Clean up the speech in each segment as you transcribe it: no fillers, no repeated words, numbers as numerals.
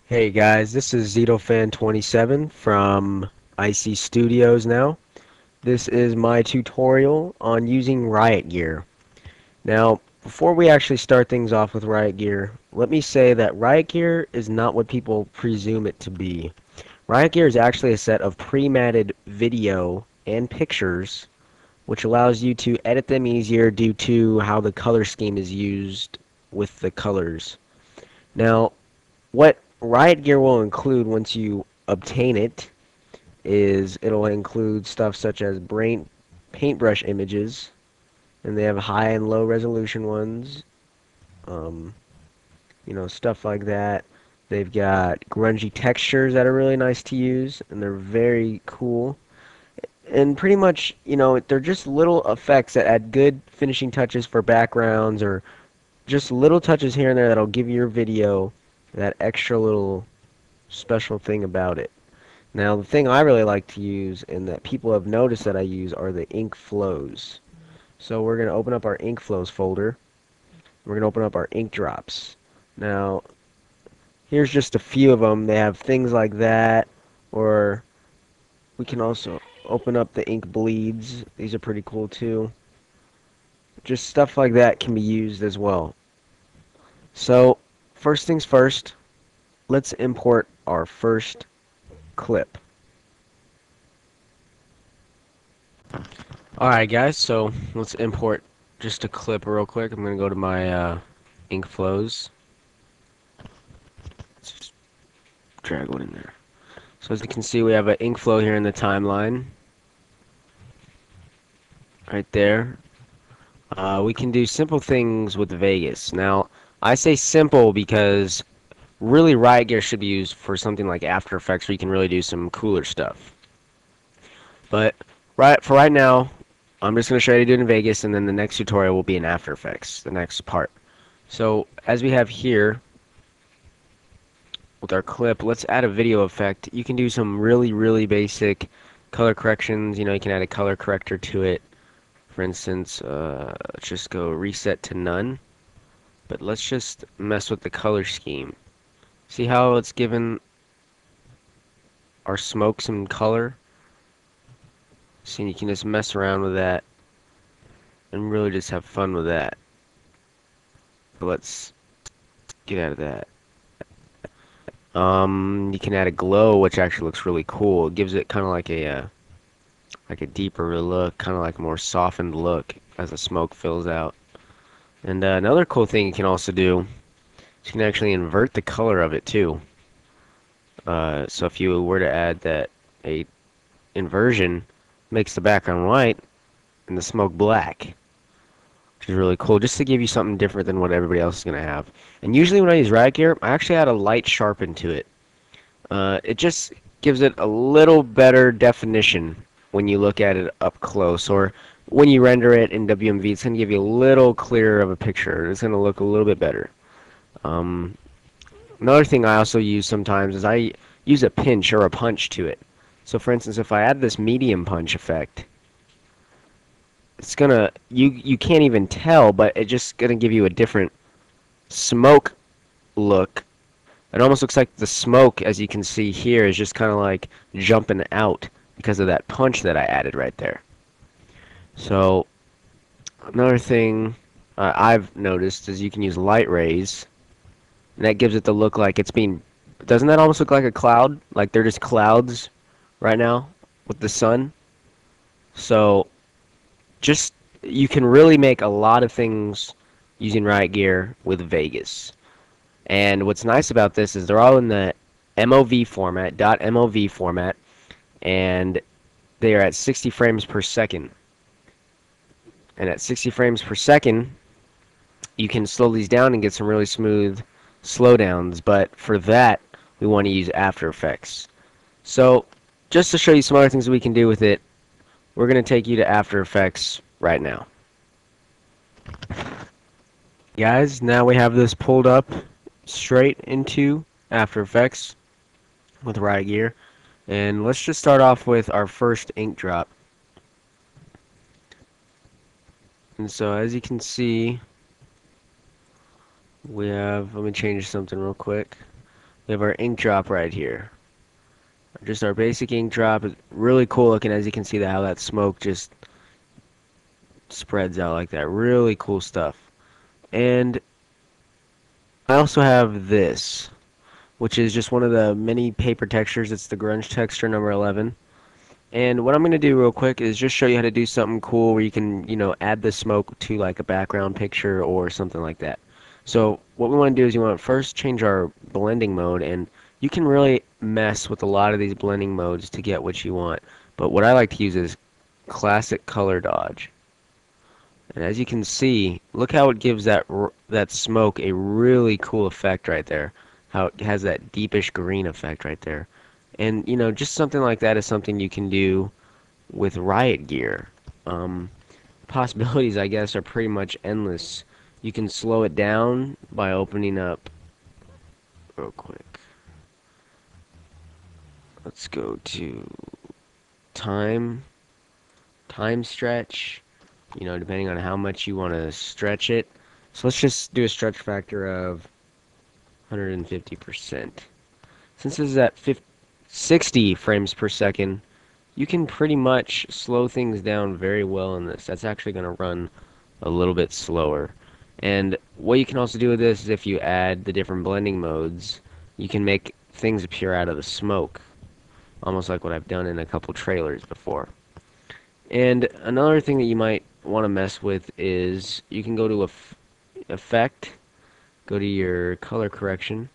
Hey guys, this is ZitoFan27 from IC Studios now. This is my tutorial on using Riot Gear. Now, before we actually start things off with Riot Gear, let me say that Riot Gear is not what people presume it to be. Riot Gear is actually a set of pre-matted video and pictures which allows you to edit them easier due to how the color scheme is used with the colors. Now, what Riot Gear will include once you obtain it is it'll include stuff such as brain paintbrush images, and they have high and low resolution ones, um, stuff like that. They've got grungy textures that are really nice to use, and they're very cool. And pretty much, they're just little effects that add good finishing touches for backgrounds or just little touches here and there that'll give your video that extra little special thing about it. Now, the thing I really like to use and that people have noticed that I use are the ink flows. So we're going to open up our ink flows folder. We're going to open up our ink drops. Now, here's just a few of them. They have things like that, or we can also open up the ink bleeds. These are pretty cool too. Just stuff like that can be used as well. So, first things first, let's import our first clip. Alright guys, so let's import just a clip real quick. I'm going to go to my ink flows. Let's just drag one in there. So as you can see, we have an ink flow here in the timeline. Right there. We can do simple things with Vegas. Now, I say simple because really Riot Gear should be used for something like After Effects where you can really do some cooler stuff. But for right now, I'm just going to show you how to do it in Vegas, and then the next tutorial will be in After Effects, the next part. So, as we have here, with our clip, let's add a video effect. You can do some really, really basic color corrections. You can add a color corrector to it. For instance, let's just go reset to none. But let's just mess with the color scheme. See how it's given our smoke some color? So you can just mess around with that and really just have fun with that. But let's get out of that. You can add a glow, which actually looks really cool. It gives it kind of like a deeper look, kind of like a more softened look as the smoke fills out. And another cool thing you can also do is you can actually invert the color of it too. So if you were to add that a inversion makes the background white and the smoke black, which is really cool, just to give you something different than what everybody else is going to have. And usually when I use Riot Gear, I actually add a light sharpen to it. It just gives it a little better definition when you look at it up close, or when you render it in WMV, it's going to give you a little clearer of a picture. It's going to look a little bit better. Another thing I also use sometimes is I use a pinch or a punch to it. So for instance, if I add this medium punch effect, it's gonna you can't even tell, but it's just gonna give you a different smoke look. It almost looks like the smoke, as you can see here, is just kind of like jumping out because of that punch that I added right there. So another thing I've noticed is you can use light rays, and that gives it the look like it's being. Doesn't that almost look like a cloud? Like they're just clouds right now with the sun. So just you can really make a lot of things using Riot Gear with Vegas. And what's nice about this is they're all in the MOV format, .mov format, and they are at 60 frames per second. And at 60 frames per second, you can slow these down and get some really smooth slowdowns, but for that, we want to use After Effects. So, just to show you some other things we can do with it, we're going to take you to After Effects right now. Guys, now we have this pulled up straight into After Effects with Riot Gear. And let's just start off with our first ink drop. And so as you can see, we have, let me change something real quick. We have our ink drop right here. Just our basic ink drop. It's really cool looking, as you can see, that how that smoke just spreads out like that. Really cool stuff. And I also have this, which is just one of the many paper textures. It's the grunge texture number 11. And what I'm going to do real quick is just show you how to do something cool where you can, add the smoke to like a background picture or something like that. So what we want to do is you want to first change our blending mode, and you can really mess with a lot of these blending modes to get what you want. But what I like to use is classic color dodge. And as you can see, look how it gives that smoke a really cool effect right there. How it has that deepish green effect right there. And just something like that is something you can do with Riot Gear. Um, Possibilities, I guess, are pretty much endless. You can slow it down by opening up real quick. Let's go to time, time stretch, depending on how much you want to stretch it. So let's just do a stretch factor of 150%. Since this is at 60 frames per second, you can pretty much slow things down very well in this. That's actually going to run a little bit slower. And what you can also do with this is if you add the different blending modes, you can make things appear out of the smoke, almost like what I've done in a couple trailers before. And another thing that you might want to mess with is you can go to Effect, go to your color correction,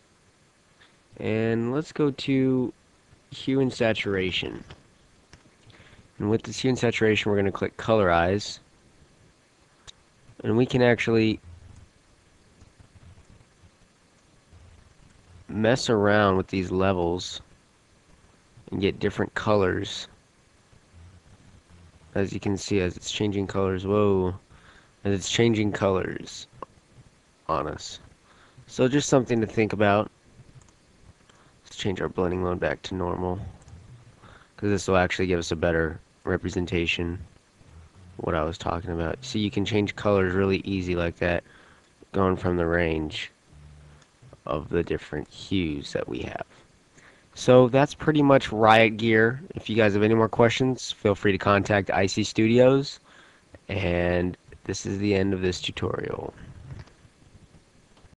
and let's go to Hue and Saturation. And with this hue and saturation, we're going to click colorize. And we can actually mess around with these levels and get different colors. As you can see, as it's changing colors, whoa, as it's changing colors on us. So just something to think about. Let's change our blending mode back to normal, because this will actually give us a better representation of what I was talking about. See, you can change colors really easy like that, going from the range of the different hues that we have. So that's pretty much Riot Gear. If you guys have any more questions, feel free to contact IC Studios. And this is the end of this tutorial.